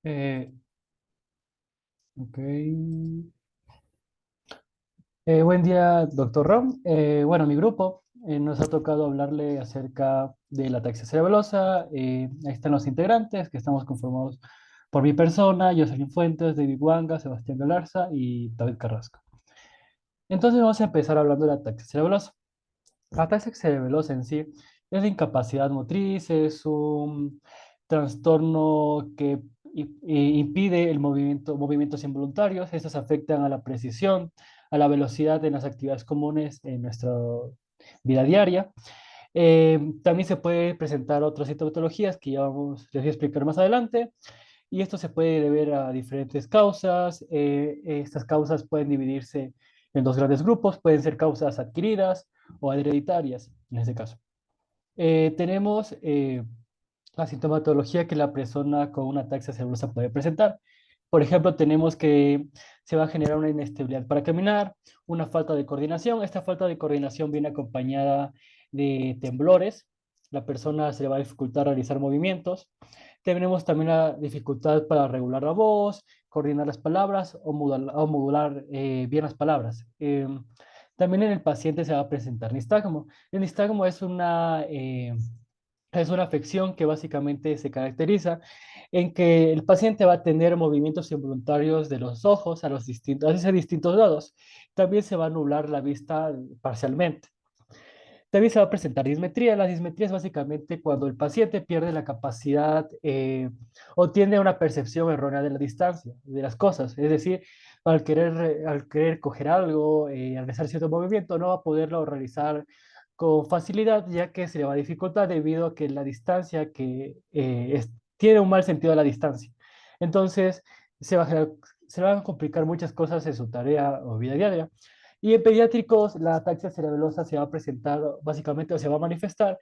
Eh, ok. Buen día, doctor Rom. Bueno, mi grupo nos ha tocado hablarle acerca de la ataxia cerebelosa. Ahí están los integrantes, que estamos conformados por mi persona, Jocelyn Fuentes, David Wanga, Sebastián Galarza y David Carrasco. Entonces vamos a empezar hablando de la ataxia cerebelosa. La ataxia cerebelosa en sí es de incapacidad motriz, es un trastorno que impide el movimientos involuntarios. Estos afectan a la precisión, a la velocidad en las actividades comunes en nuestra vida diaria. También se puede presentar otras sintomatologías que les voy a explicar más adelante. Y esto se puede deber a diferentes causas. Estas causas pueden dividirse en dos grandes grupos. Pueden ser causas adquiridas o hereditarias, en este caso. Tenemos la sintomatología que la persona con una ataxia cerebrosa puede presentar. Por ejemplo, tenemos que se va a generar una inestabilidad para caminar, una falta de coordinación. Esta falta de coordinación viene acompañada de temblores. La persona se le va a dificultar realizar movimientos. Tenemos también la dificultad para regular la voz, coordinar las palabras o modular bien las palabras. También en el paciente se va a presentar nistagmo. El nistagmo es una afección que básicamente se caracteriza en que el paciente va a tener movimientos involuntarios de los ojos hacia distintos lados. También se va a nublar la vista parcialmente. También se va a presentar dismetría. La dismetría es básicamente cuando el paciente pierde la capacidad o tiene una percepción errónea de la distancia, de las cosas. Es decir, al querer coger algo, al realizar cierto movimiento, no va a poderlo realizar con facilidad, ya que se le va a dificultar debido a que la distancia tiene un mal sentido de la distancia. Entonces, se van a complicar muchas cosas en su tarea o vida diaria. Y en pediátricos, la ataxia cerebelosa se va a presentar básicamente o se va a manifestar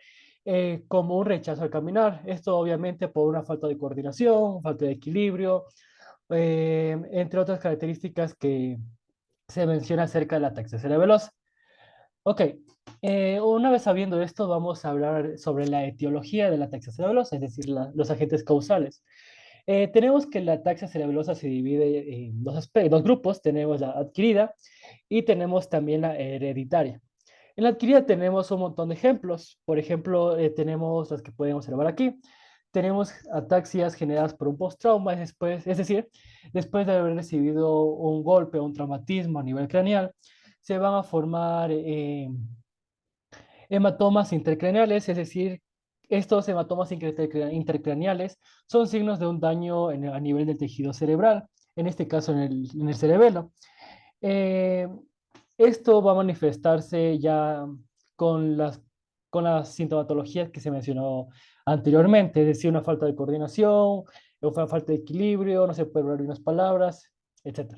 como un rechazo al caminar. Esto obviamente por una falta de coordinación, falta de equilibrio, entre otras características que se menciona acerca de la ataxia cerebelosa. Ok, una vez sabiendo esto, vamos a hablar sobre la etiología de la ataxia cerebelosa, es decir, los agentes causales. Tenemos que la ataxia cerebelosa se divide en dos grupos. Tenemos la adquirida y tenemos también la hereditaria. En la adquirida tenemos un montón de ejemplos. Por ejemplo, tenemos las que podemos observar aquí. Tenemos ataxias generadas por un post-trauma, es decir, después de haber recibido un golpe o un traumatismo a nivel craneal, se van a formar hematomas intercraneales, es decir, estos hematomas intercraneales son signos de un daño a nivel del tejido cerebral, en este caso en el cerebelo. Eh, Esto va a manifestarse ya con con las sintomatologías que se mencionó anteriormente, es decir, una falta de coordinación, una falta de equilibrio, no se puede hablar unas palabras, etc.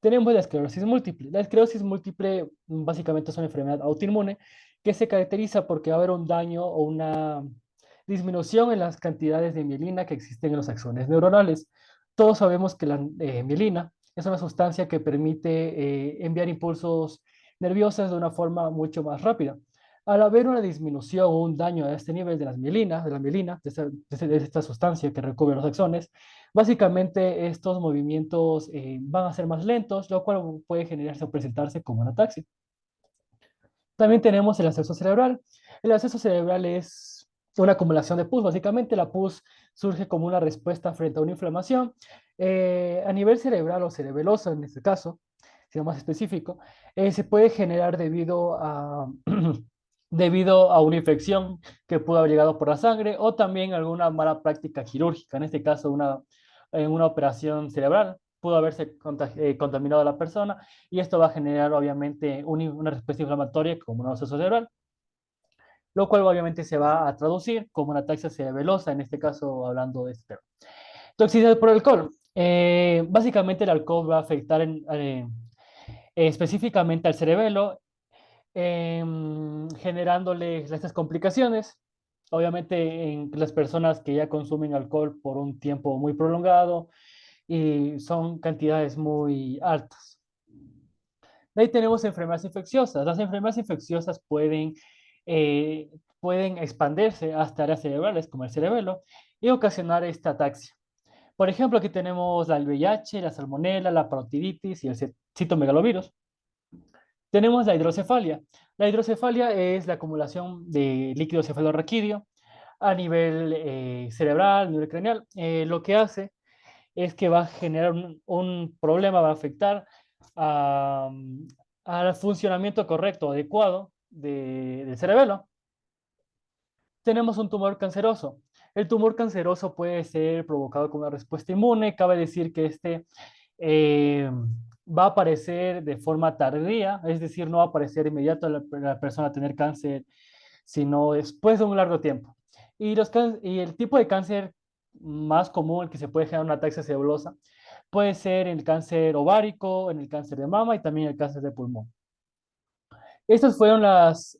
Tenemos la esclerosis múltiple. La esclerosis múltiple básicamente es una enfermedad autoinmune que se caracteriza porque va a haber un daño o una disminución en las cantidades de mielina que existen en los axones neuronales. Todos sabemos que la mielina es una sustancia que permite enviar impulsos nerviosos de una forma mucho más rápida. Al haber una disminución o un daño a este nivel de la mielina, de esta sustancia que recubre los axones, básicamente estos movimientos van a ser más lentos, lo cual puede generarse o presentarse como una ataxia. También tenemos el acceso cerebral. El acceso cerebral es una acumulación de pus. Básicamente la pus surge como una respuesta frente a una inflamación. A nivel cerebral o cerebeloso en este caso, siendo más específico, se puede generar debido a una infección que pudo haber llegado por la sangre o también alguna mala práctica quirúrgica, en este caso en una operación cerebral. Pudo haberse contaminado a la persona y esto va a generar obviamente una respuesta inflamatoria como un absceso cerebral, lo cual obviamente se va a traducir como una ataxia cerebelosa, en este caso hablando de este tema. Toxicidad por alcohol. Básicamente el alcohol va a afectar específicamente al cerebelo, generándole estas complicaciones. Obviamente en las personas que ya consumen alcohol por un tiempo muy prolongado y son cantidades muy altas. De ahí tenemos enfermedades infecciosas. Las enfermedades infecciosas eh, pueden expandirse hasta áreas cerebrales como el cerebelo y ocasionar esta ataxia. Por ejemplo, aquí tenemos el VIH, la salmonela, la parotiditis y el citomegalovirus. Tenemos la hidrocefalia. La hidrocefalia es la acumulación de líquido cefalorraquídeo a nivel cerebral, a nivel craneal. Lo que hace es que va a generar un problema, va a afectar a, al funcionamiento correcto, adecuado del cerebelo. Tenemos un tumor canceroso. El tumor canceroso puede ser provocado con una respuesta inmune. Cabe decir que este eh, va a aparecer de forma tardía, es decir, no va a aparecer inmediato la persona a tener cáncer, sino después de un largo tiempo. Y el tipo de cáncer más común, el que se puede generar una ataxia celulosa, puede ser el cáncer ovárico, en el cáncer de mama y también el cáncer de pulmón. Estas fueron las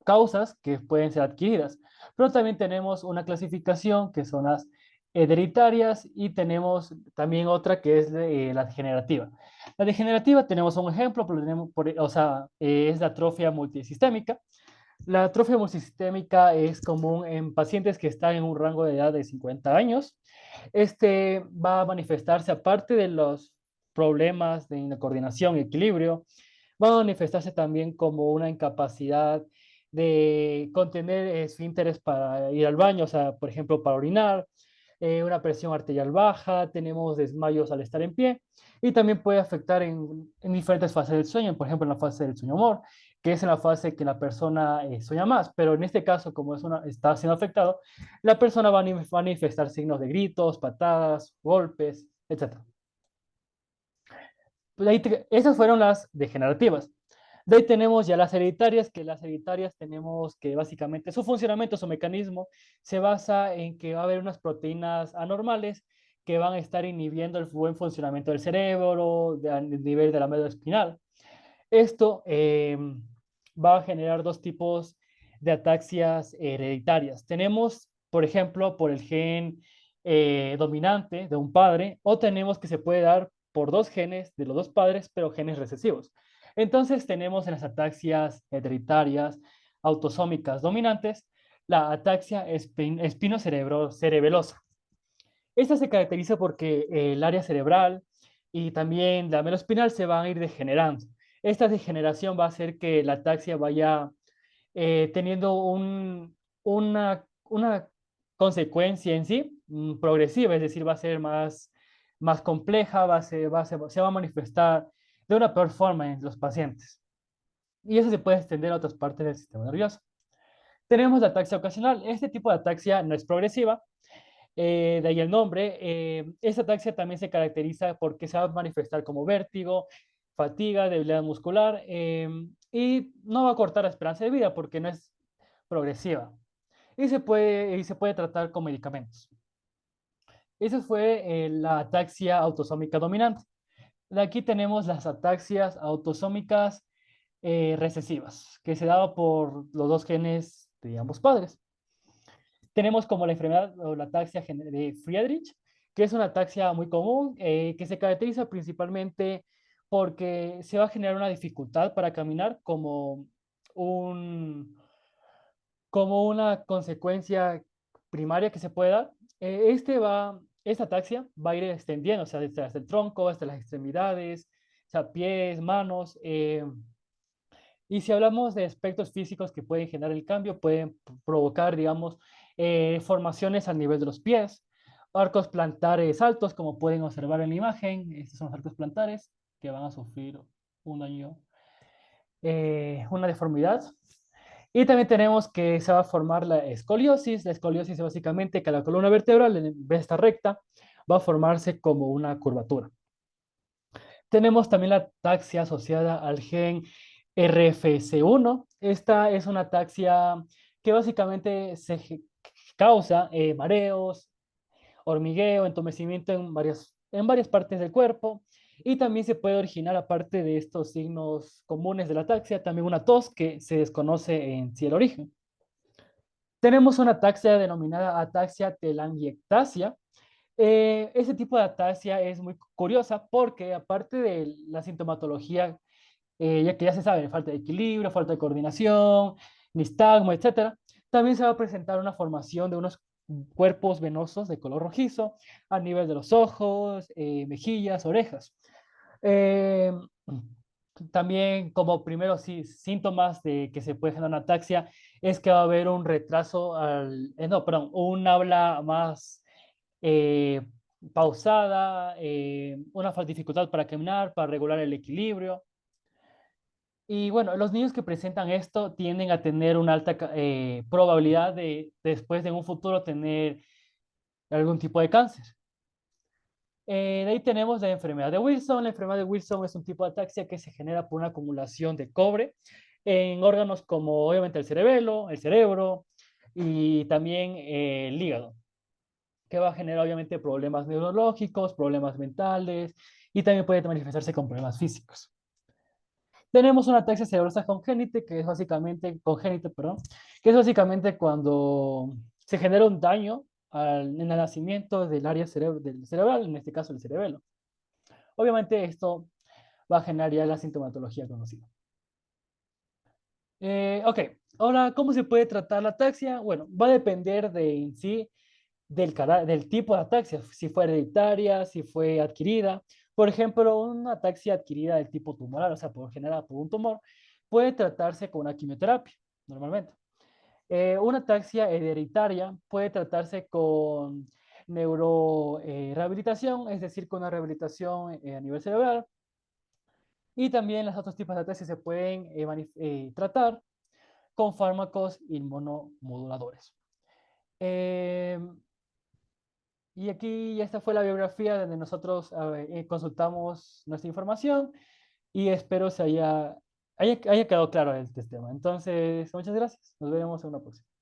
causas que pueden ser adquiridas, pero también tenemos una clasificación que son las hereditarias y tenemos también otra que es la degenerativa. La degenerativa tenemos un ejemplo, pero tenemos, o sea, es la atrofia multisistémica. La atrofia multisistémica es común en pacientes que están en un rango de edad de 50 años. Este va a manifestarse aparte de los problemas de coordinación y equilibrio, va a manifestarse también como una incapacidad de contener esfínteres para ir al baño, o sea, por ejemplo, para orinar, una presión arterial baja, tenemos desmayos al estar en pie y también puede afectar en diferentes fases del sueño, por ejemplo, en la fase del sueño humor, que es en la fase que la persona sueña más, pero en este caso, como está siendo afectado, la persona va a manifestar signos de gritos, patadas, golpes, etc. Pues esas fueron las degenerativas. De ahí tenemos ya las hereditarias, que las hereditarias tenemos que básicamente su funcionamiento, su mecanismo, se basa en que va a haber unas proteínas anormales que van a estar inhibiendo el buen funcionamiento del cerebro, a nivel de la médula espinal. Esto va a generar dos tipos de ataxias hereditarias. Tenemos, por ejemplo, por el gen dominante de un padre, o tenemos que se puede dar por dos genes de los dos padres, pero genes recesivos. Entonces tenemos en las ataxias hereditarias autosómicas dominantes la ataxia espinocerebelosa. Esta se caracteriza porque el área cerebral y también la meloespinal se van a ir degenerando. Esta degeneración va a hacer que la ataxia vaya teniendo una consecuencia en sí progresiva, es decir, va a ser más compleja, se va a manifestar de una peor forma en los pacientes. Y eso se puede extender a otras partes del sistema nervioso. Tenemos la ataxia ocasional. Este tipo de ataxia no es progresiva, de ahí el nombre. Esta ataxia también se caracteriza porque se va a manifestar como vértigo, fatiga, debilidad muscular y no va a cortar la esperanza de vida porque no es progresiva y se puede tratar con medicamentos. Esa fue la ataxia autosómica dominante. De aquí tenemos las ataxias autosómicas recesivas, que se daba por los dos genes de ambos padres. Tenemos como la enfermedad o la ataxia de Friedrich, que es una ataxia muy común, que se caracteriza principalmente porque se va a generar una dificultad para caminar un, como una consecuencia primaria que se puede dar. Esta ataxia va a ir extendiendo, o sea, desde el tronco hasta las extremidades, o sea, pies, manos. Y si hablamos de aspectos físicos que pueden generar el cambio, pueden provocar, digamos, formaciones a nivel de los pies, arcos plantares altos, como pueden observar en la imagen. Estos son los arcos plantares que van a sufrir un daño, una deformidad. Y también tenemos que se va a formar la escoliosis. La escoliosis es básicamente que la columna vertebral, en vez de estar recta, va a formarse como una curvatura. Tenemos también la ataxia asociada al gen RFC1. Esta es una ataxia que básicamente causa mareos, hormigueo, entumecimiento en varias partes del cuerpo. Y también se puede originar, aparte de estos signos comunes de la ataxia, también una tos que se desconoce en sí el origen. Tenemos una ataxia denominada ataxia telangiectasia. Ese tipo de ataxia es muy curiosa porque aparte de la sintomatología, ya que ya se sabe, falta de equilibrio, falta de coordinación, nistagmo, etcétera, también se va a presentar una formación de unos cuerpos venosos de color rojizo a nivel de los ojos, mejillas, orejas. Eh, También como primeros síntomas de que se puede generar una ataxia es que va a haber un retraso no, perdón, un habla más eh, pausada, una dificultad para caminar, para regular el equilibrio. Y bueno, los niños que presentan esto tienden a tener una alta probabilidad de después de un futuro tener algún tipo de cáncer. De ahí tenemos la enfermedad de Wilson. La enfermedad de Wilson es un tipo de ataxia que se genera por una acumulación de cobre en órganos como obviamente el cerebro y también el hígado, que va a generar obviamente problemas neurológicos, problemas mentales y también puede manifestarse con problemas físicos. Tenemos una ataxia cerebrosa congénita, congénita, perdón, que es básicamente cuando se genera un daño en el nacimiento del área del cerebral, en este caso el cerebelo. Obviamente esto va a generar ya la sintomatología conocida. Ok, ahora, ¿cómo se puede tratar la ataxia? Bueno, va a depender de en sí del tipo de ataxia, si fue hereditaria, si fue adquirida. Por ejemplo, una ataxia adquirida del tipo tumoral, o sea, generada por un tumor, puede tratarse con una quimioterapia, normalmente. Una ataxia hereditaria puede tratarse con neurorehabilitación, es decir, con una rehabilitación a nivel cerebral. Y también los otros tipos de ataxia se pueden tratar con fármacos inmunomoduladores. Eh, Y aquí esta fue la biografía donde nosotros consultamos nuestra información y espero haya quedado claro este tema. Entonces, muchas gracias. Nos vemos en una próxima.